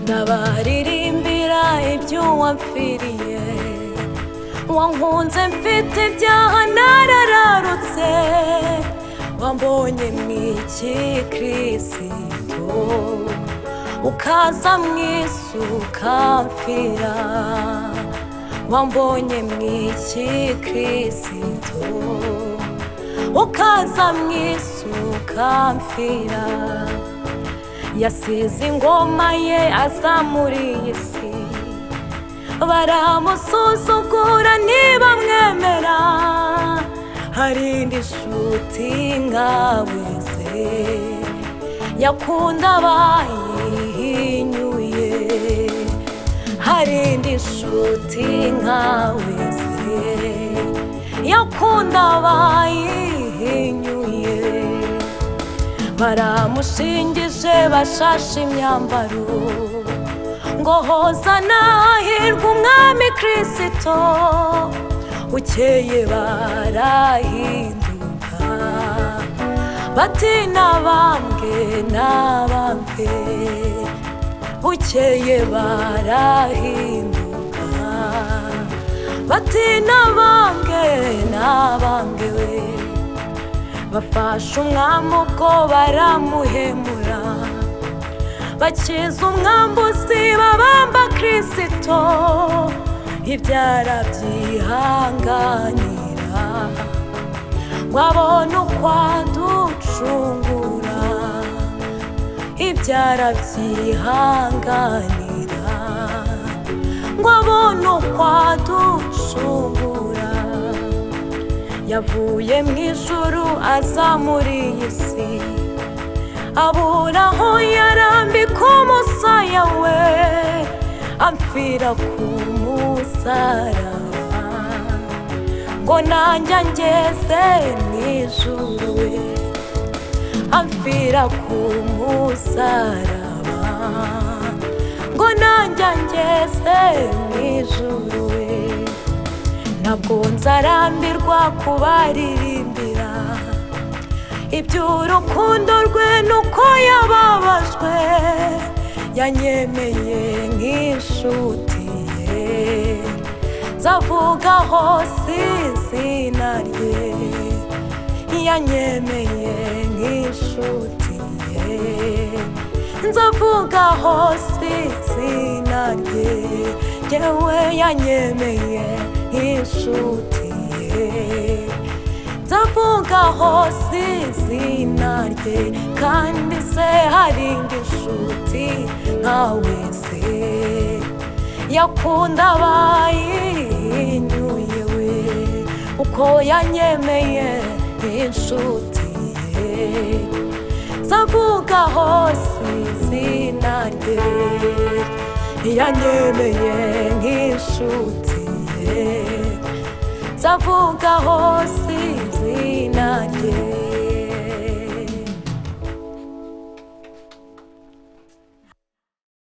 ndabaririmbira ibyo wamfiriye wankunze mfite ibyaha narararutse wambonye mw'iki Kristo ukaza mw'isi ukamfira wambonye mw'iki Kristo ukaza mw'isi ukamfira yasize ingoma ye aza muri iyi si baramusuzugura ntibamwemera hari indi nshuti nkawe se yakunda abayihinyuye hari indi nshuti nkawe se yakunda abayihinyuye baramushingije bashashe imyambaro ngo hozana hahirwa umwami Kristo bukeye barahinduka bati nabambwe nabambwe bukeye barahinduka bati nabambwe nabambwe bafashe umwami ubwo baramuhemura bakiza umwambuzi babamba Kristo ibyara byihanganira ngo abone uko aducungura ibyara byihanganira ngo abone uko aducungura yavuye mu ijuru aza muri iyi si abura aho yarambika umusaya we amfira ku musaraba ngo nanjye ngeze mu ijuru we amfira ku musaraba ngo nanjye ngeze mu ijuru we ntabwo nzarambirwa kubaririmbira iby'urukundo rwe nuko yababajwe yanyemeye nk'inshuti ye nzavuga hose izina rye yanyemeye nk'inshuti ye nzavuga hose izina rye yewe yanyemeye nk'inshuti ye nzavuga hose izina rye kandi se hari indi nshuti nkawe se yakunda abayihinyuye we uko yanyemeye nk'inshuti ye nzavuga hose izina rye yanyemeye nk'inshuti ye nzavuga hose izina rye